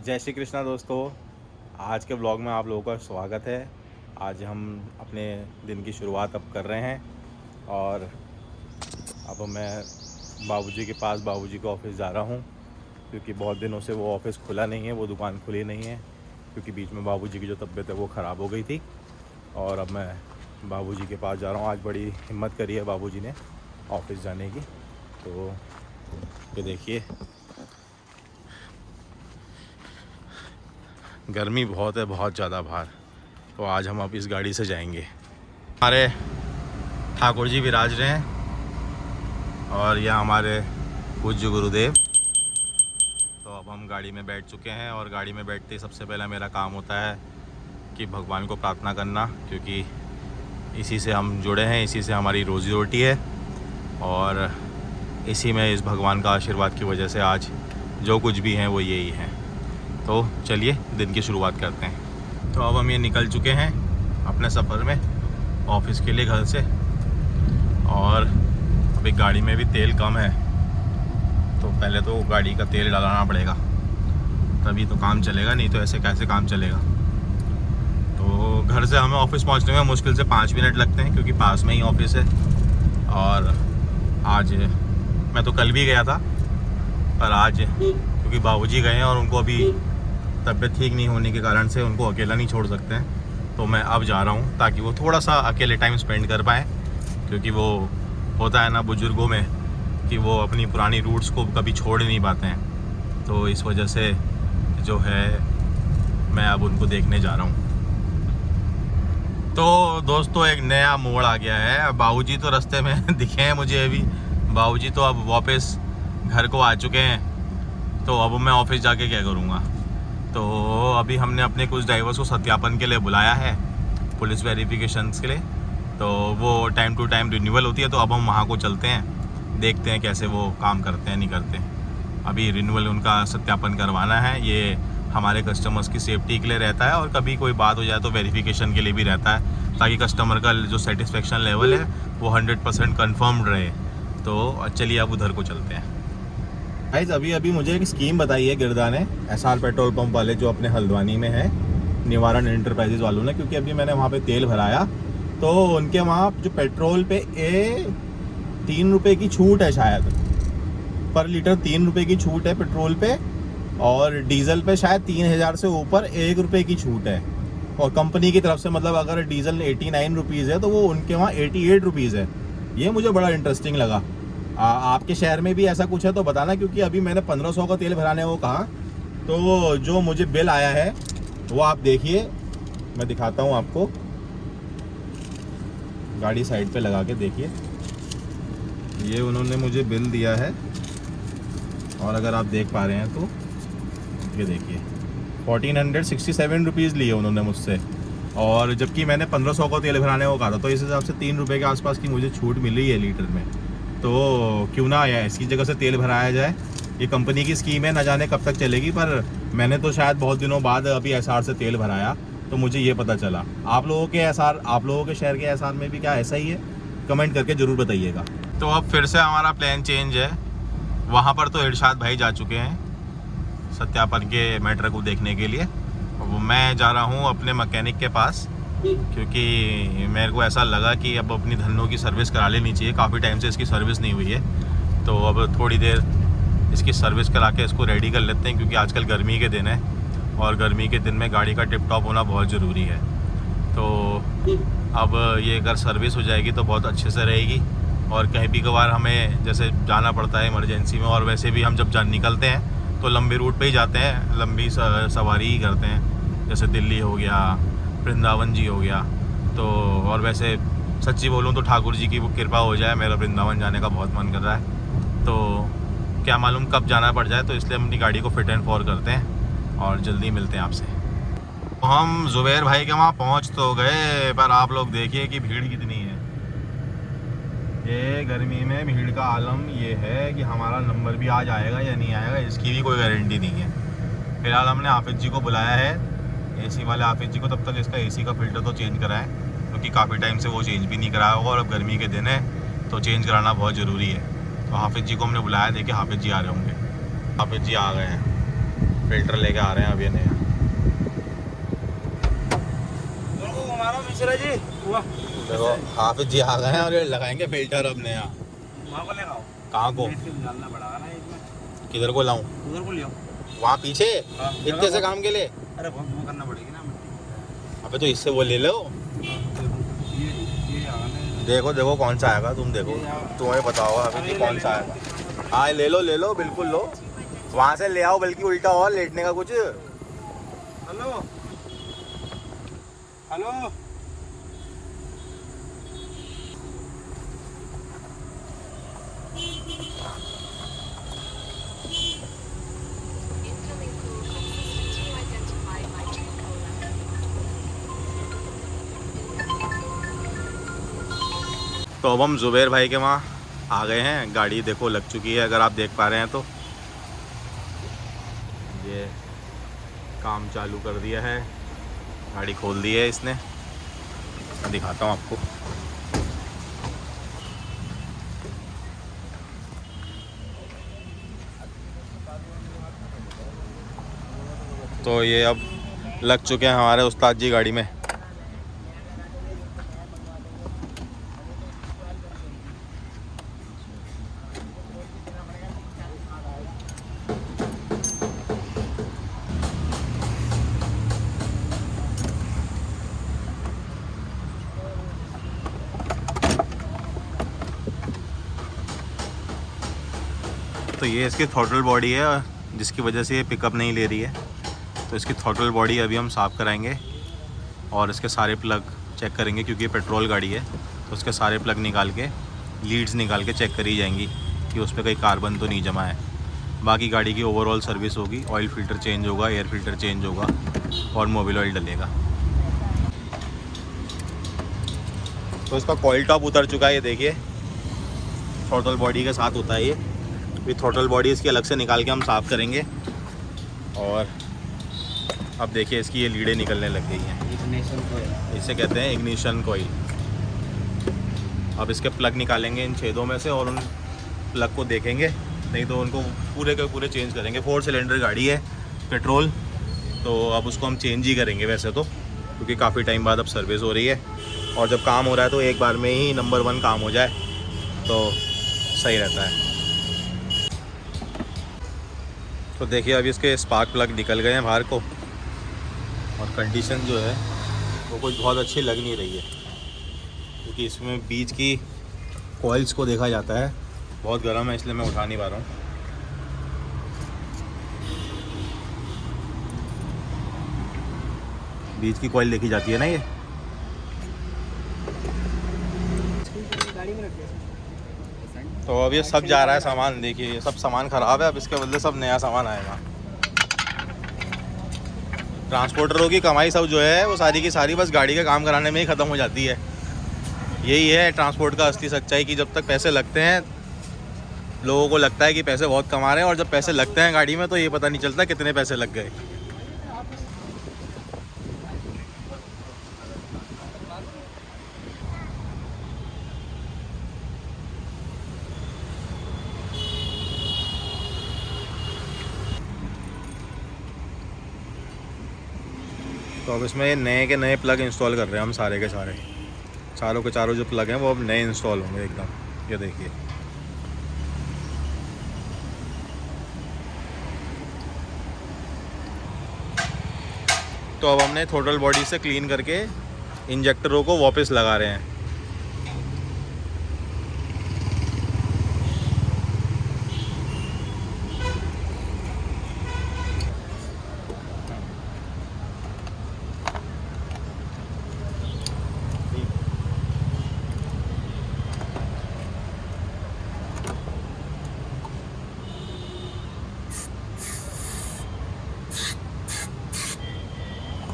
जय श्री कृष्णा दोस्तों। आज के ब्लॉग में आप लोगों का स्वागत है। आज हम अपने दिन की शुरुआत अब कर रहे हैं और अब मैं बाबूजी के पास बाबूजी के ऑफ़िस जा रहा हूं, क्योंकि बहुत दिनों से वो ऑफ़िस खुला नहीं है, वो दुकान खुली नहीं है, क्योंकि बीच में बाबूजी की जो तबीयत है वो ख़राब हो गई थी। और अब मैं बाबूजी के पास जा रहा हूं। आज बड़ी हिम्मत करी है बाबूजी ने ऑफ़िस जाने की। तो ये देखिए, गर्मी बहुत है, बहुत ज़्यादा बाहर। तो आज हम अब इस गाड़ी से जाएंगे। हमारे ठाकुर जी विराज रहे हैं और यह हमारे पूज्य गुरुदेव। तो अब हम गाड़ी में बैठ चुके हैं और गाड़ी में बैठते ही सबसे पहला मेरा काम होता है कि भगवान को प्रार्थना करना, क्योंकि इसी से हम जुड़े हैं, इसी से हमारी रोज़ी रोटी है और इसी में इस भगवान का आशीर्वाद की वजह से आज जो कुछ भी हैं वो यही है। तो चलिए दिन की शुरुआत करते हैं। तो अब हम ये निकल चुके हैं अपने सफ़र में ऑफिस के लिए घर से, और अभी गाड़ी में भी तेल कम है, तो पहले तो गाड़ी का तेल डालना पड़ेगा, तभी तो काम चलेगा, नहीं तो ऐसे कैसे काम चलेगा। तो घर से हमें ऑफिस पहुंचने में मुश्किल से 5 मिनट लगते हैं, क्योंकि पास में ही ऑफिस है। और आज मैं तो कल भी गया था, पर आज क्योंकि बाबूजी गए हैं और उनको अभी तबीयत ठीक नहीं होने के कारण से उनको अकेला नहीं छोड़ सकते हैं, तो मैं अब जा रहा हूँ ताकि वो थोड़ा सा अकेले टाइम स्पेंड कर पाएँ। क्योंकि वो होता है ना बुज़ुर्गों में कि वो अपनी पुरानी रूट्स को कभी छोड़ नहीं पाते हैं, तो इस वजह से जो है मैं अब उनको देखने जा रहा हूँ। तो दोस्तों एक नया मोड़ आ गया है। बाबूजी तो रास्ते में दिखे हैं मुझे अभी, बाबूजी तो अब वापस घर को आ चुके हैं। तो अब मैं ऑफिस जाके क्या करूँगा। तो अभी हमने अपने कुछ ड्राइवर्स को सत्यापन के लिए बुलाया है, पुलिस वेरिफिकेशंस के लिए। तो वो टाइम टू टाइम रिन्यूअल होती है, तो अब हम वहाँ को चलते हैं, देखते हैं कैसे वो काम करते हैं नहीं करते। अभी रिन्यूअल उनका सत्यापन करवाना है। ये हमारे कस्टमर्स की सेफ्टी के लिए रहता है, और कभी कोई बात हो जाए तो वेरिफिकेशन के लिए भी रहता है, ताकि कस्टमर का जो सेटिस्फेक्शन लेवल है वो 100% कन्फर्म्ड रहे। तो चलिए अब उधर को चलते हैं। गाइस अभी मुझे एक स्कीम बताई है गिरदा ने, एसआर पेट्रोल पंप वाले जो अपने हल्द्वानी में है, निवारण एंटरप्राइजेज वालों ने। क्योंकि अभी मैंने वहाँ पे तेल भराया, तो उनके वहाँ जो पेट्रोल पे 3 रुपये की छूट है, शायद पर लीटर 3 रुपये की छूट है पेट्रोल पे, और डीजल पे शायद 3000 से ऊपर 1 रुपये की छूट है। और कंपनी की तरफ से, मतलब अगर डीजल 89 रुपीज़ है तो वो उनके वहाँ 88 रुपीज़ है। ये मुझे बड़ा इंटरेस्टिंग लगा। आपके शहर में भी ऐसा कुछ है तो बताना, क्योंकि अभी मैंने 1500 का तेल भराने को कहा। तो जो मुझे बिल आया है वो आप देखिए, मैं दिखाता हूँ आपको। गाड़ी साइड पे लगा के देखिए, ये उन्होंने मुझे बिल दिया है, और अगर आप देख पा रहे हैं तो ये देखिए 1467 रुपीज़ लिए उन्होंने मुझसे, और जबकि मैंने 1500 का तेल भराने को कहा था। तो इस हिसाब से 3 रुपये के आसपास की मुझे छूट मिली है लीटर में। तो क्यों ना इसकी जगह से तेल भराया जाए। ये कंपनी की स्कीम है, ना जाने कब तक चलेगी, पर मैंने तो शायद बहुत दिनों बाद अभी एसआर से तेल भराया, तो मुझे ये पता चला। आप लोगों के एसआर, आप लोगों के शहर के एसआर में भी क्या ऐसा ही है? कमेंट करके ज़रूर बताइएगा। तो अब फिर से हमारा प्लान चेंज है। वहाँ पर तो इरशाद भाई जा चुके हैं सत्यापन के मैटर को देखने के लिए। वो मैं जा रहा हूँ अपने मैकेनिक के पास, क्योंकि मेरे को ऐसा लगा कि अब अपनी धन्नों की सर्विस करा लेनी चाहिए। काफ़ी टाइम से इसकी सर्विस नहीं हुई है, तो अब थोड़ी देर इसकी सर्विस करा के इसको रेडी कर लेते हैं, क्योंकि आजकल गर्मी के दिन है और गर्मी के दिन में गाड़ी का टिप टॉप होना बहुत ज़रूरी है। तो अब ये अगर सर्विस हो जाएगी तो बहुत अच्छे से रहेगी। और कहीं भी कभार हमें जैसे जाना पड़ता है इमरजेंसी में, और वैसे भी हम जब निकलते हैं तो लंबी रूट पे ही जाते हैं, लंबी सवारी ही करते हैं, जैसे दिल्ली हो गया, वृंदावन जी हो गया। तो और वैसे सच्ची बोलूँ तो ठाकुर जी की वो कृपा हो जाए, मेरा वृंदावन जाने का बहुत मन कर रहा है। तो क्या मालूम कब जाना पड़ जाए, तो इसलिए हम अपनी गाड़ी को फिट एंड फॉर करते हैं और जल्दी मिलते हैं आपसे। तो हम जुबैर भाई के वहाँ पहुँच तो गए, पर आप लोग देखिए कि भीड़ कितनी है। ये गर्मी में भीड़ का आलम ये है कि हमारा नंबर भी आज आएगा या नहीं आएगा, इसकी भी कोई गारंटी नहीं है। फिलहाल हमने हाफिज़ जी को बुलाया है, एसी वाले हाफिज़ जी को। तब तक इसका एसी का फ़िल्टर तो चेंज कराएं, क्योंकि काफ़ी टाइम से वो चेंज भी नहीं कराया होगा, और अब गर्मी के दिन है तो चेंज कराना बहुत ज़रूरी है। तो हाफिज़ जी को हमने बुलाया, देखिए हाफिज़ जी आ रहे होंगे। हाफिज़ जी आ गए हैं। फिल्टर लेके आ रहे हैं अभी नया। हमारा मिश्रा जी हुआ देखो हाफिज जी आ गए हैं और ये लगाएंगे फिल्टर अब नया। वहाँ को लगाओ। कहाँ को? डालना पड़ेगा ना इसमें। किधर को लाऊं? उधर को ले आओ। वहाँ पीछे हाँ, इतने से काम के लिए? अरे बहुत वो करना पड़ेगी ना मिट्टी। अबे तो इससे वो ले लो। ये आगा ना। देखो देखो कौन सा आएगा, तुम देखो, तुम्हें पता होगा हाफिज जी कौन सा आएगा। हाँ ले लो बिल्कुल लो, वहाँ से ले आओ, बल्कि उल्टा और लेटने का कुछ। हेलो हेलो तो अब हम ज़ुबैर भाई के वहाँ आ गए हैं। गाड़ी देखो लग चुकी है, अगर आप देख पा रहे हैं तो। ये काम चालू कर दिया है, गाड़ी खोल दी है इसने। मैं दिखाता हूँ आपको। तो ये अब लग चुके हैं हमारे उस्ताद जी गाड़ी में। तो ये इसकी थ्रॉटल बॉडी है, जिसकी वजह से ये पिकअप नहीं ले रही है। तो इसकी थ्रॉटल बॉडी अभी हम साफ़ कराएंगे और इसके सारे प्लग चेक करेंगे, क्योंकि ये पेट्रोल गाड़ी है। तो उसके सारे प्लग निकाल के, लीड्स निकाल के चेक करी जाएंगी कि उस पर कहीं कार्बन तो नहीं जमा है। बाकी गाड़ी की ओवरऑल सर्विस होगी, ऑयल फ़िल्टर चेंज होगा, एयर फ़िल्टर चेंज होगा और मोबिल ऑयल डलेगा। तो इसका कॉइल टॉप उतर चुका है, ये देखिए, थ्रॉटल बॉडी के साथ होता है ये। फिर थ्रॉटल बॉडी इसकी अलग से निकाल के हम साफ़ करेंगे। और अब देखिए इसकी ये लीडें निकलने लग गई हैं, इग्निशन कोयल, इसे कहते हैं इग्निशन कोयल। अब इसके प्लग निकालेंगे इन छेदों में से और उन प्लग को देखेंगे, नहीं तो उनको पूरे के पूरे चेंज करेंगे। 4 सिलेंडर गाड़ी है पेट्रोल, तो अब उसको हम चेंज ही करेंगे वैसे तो, क्योंकि काफ़ी टाइम बाद अब सर्विस हो रही है। और जब काम हो रहा है तो एक बार में ही नंबर 1 काम हो जाए तो सही रहता है। तो देखिए अभी इसके स्पार्क प्लग निकल गए हैं बाहर को, और कंडीशन जो है वो कुछ बहुत अच्छी लग नहीं रही है, क्योंकि इसमें बीच की कॉइल्स को देखा जाता है, बहुत गर्म है इसलिए मैं उठा नहीं पा रहा हूँ। बीच की कॉइल देखी जाती है ना ये। गाड़ी में रख। तो अब ये सब जा रहा है सामान, देखिए ये सब सामान ख़राब है, अब इसके बदले सब नया सामान आएगा। ट्रांसपोर्टरों की कमाई सब जो है वो सारी की सारी बस गाड़ी का काम कराने में ही ख़त्म हो जाती है। यही है ट्रांसपोर्ट का असली सच्चाई, कि जब तक पैसे लगते हैं लोगों को लगता है कि पैसे बहुत कमा रहे हैं, और जब पैसे लगते हैं गाड़ी में तो ये पता नहीं चलता कितने पैसे लग गए। तो अब इसमें नए के नए प्लग इंस्टॉल कर रहे हैं हम, सारे के सारे, चारों के चारों जो प्लग हैं वो अब नए इंस्टॉल होंगे एकदम। ये देखिए तो अब हमने थ्रॉटल बॉडी से क्लीन करके इंजेक्टरों को वापस लगा रहे हैं।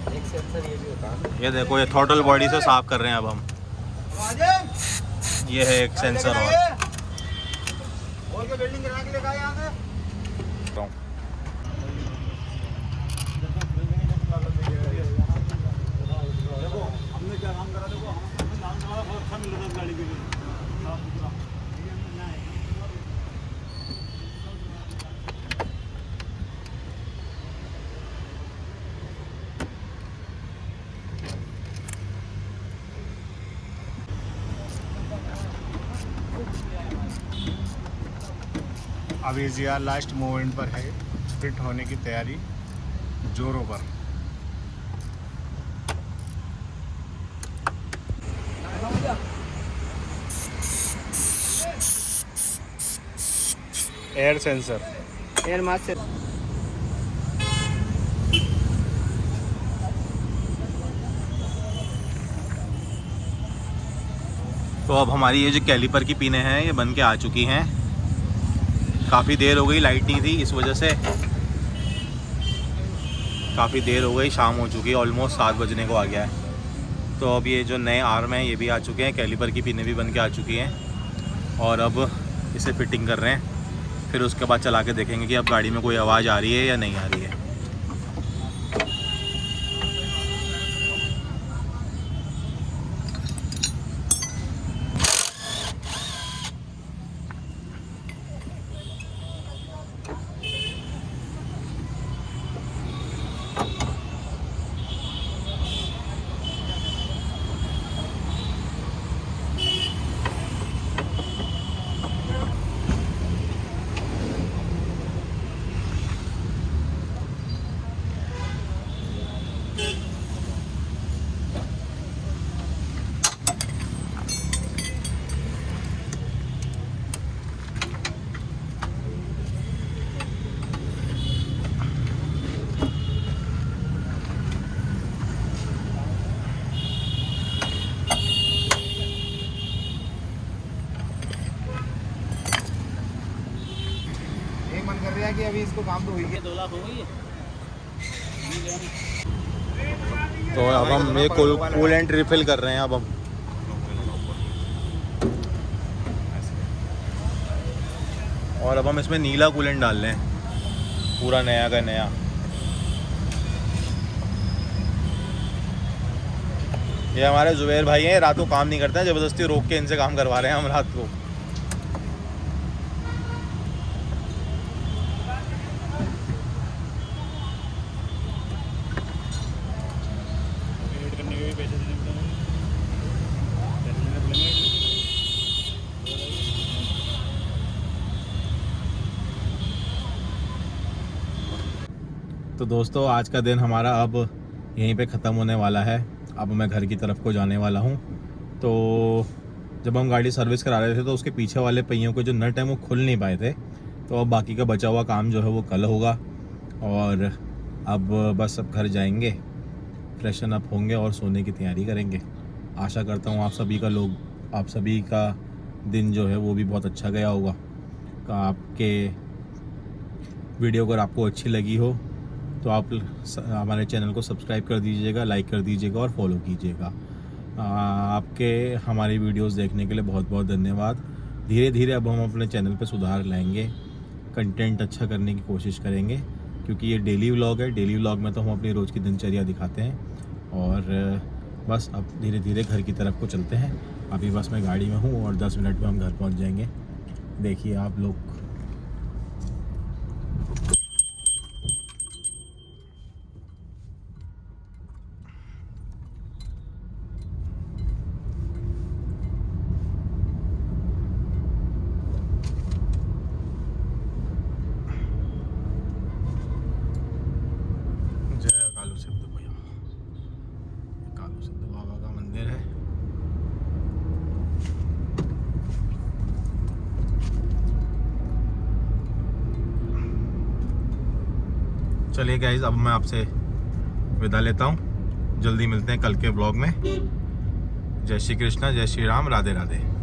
एक सेंसर ये भी होता है। ये देखो ये थ्रॉटल बॉडी से साफ़ कर रहे हैं अब हम। ये है एक सेंसर और बिल्डिंग गिरा के लेकर आए यहाँ से। हमने क्या काम करा, देखो हमें नाम हमारा बहुत अच्छा मिल रहा है गाड़ी के लिए। अब ये लास्ट मोमेंट पर है, फिट होने की तैयारी जोरों पर। Air sensor, air master. तो अब हमारी ये जो कैलिपर की पिनें हैं ये बन के आ चुकी हैं। काफ़ी देर हो गई, लाइट नहीं थी, इस वजह से काफ़ी देर हो गई, शाम हो चुकी है, ऑलमोस्ट 7 बजने को आ गया है। तो अब ये जो नए आर्म हैं ये भी आ चुके हैं, कैलिपर की पिनें भी बन के आ चुकी हैं और अब इसे फिटिंग कर रहे हैं। फिर उसके बाद चला के देखेंगे कि अब गाड़ी में कोई आवाज़ आ रही है या नहीं आ रही है। मन कर रहा है कि अभी इसको काम तो हुई है। 2 लाख हो गई है। तो अब हम ये कूलेंट रिफिल कर रहे हैं। अब हम और अब हम इसमें नीला कूलेंट डाल रहे हैं, पूरा नया का नया। ये हमारे जुबैर भाई हैं, रात को काम नहीं करते हैं, ज़बरदस्ती रोक के इनसे काम करवा रहे हैं हम रात को। करने के भी पैसे देने पड़ेंगे, पैसे देने पड़ेंगे। तो दोस्तों आज का दिन हमारा अब यहीं पे ख़त्म होने वाला है। अब मैं घर की तरफ को जाने वाला हूँ। तो जब हम गाड़ी सर्विस करा रहे थे तो उसके पीछे वाले पहियों के जो नट हैं वो खुल नहीं पाए थे। तो अब बाकी का बचा हुआ काम जो है वो कल होगा। और अब बस अब घर जाएंगे, फ्रेशन अप होंगे और सोने की तैयारी करेंगे। आशा करता हूँ आप सभी का दिन जो है वो भी बहुत अच्छा गया होगा। आपके वीडियो अगर आपको अच्छी लगी हो तो आप हमारे चैनल को सब्सक्राइब कर दीजिएगा, लाइक कर दीजिएगा और फॉलो कीजिएगा। आपके हमारी वीडियोस देखने के लिए बहुत बहुत धन्यवाद। धीरे धीरे अब हम अपने चैनल पे सुधार लाएंगे, कंटेंट अच्छा करने की कोशिश करेंगे, क्योंकि ये डेली व्लॉग है। डेली व्लॉग में तो हम अपनी रोज़ की दिनचर्या दिखाते हैं। और बस अब धीरे धीरे घर की तरफ को चलते हैं। अभी बस मैं गाड़ी में हूँ और 10 मिनट में हम घर पहुँच जाएंगे। देखिए आप लोग। कालू सिद्ध भैया, कालू सिद्ध बाबा का मंदिर है। चलिए गाइस, अब मैं आपसे विदा लेता हूँ। जल्दी मिलते हैं कल के ब्लॉग में। जय श्री कृष्णा, जय श्री राम, राधे राधे।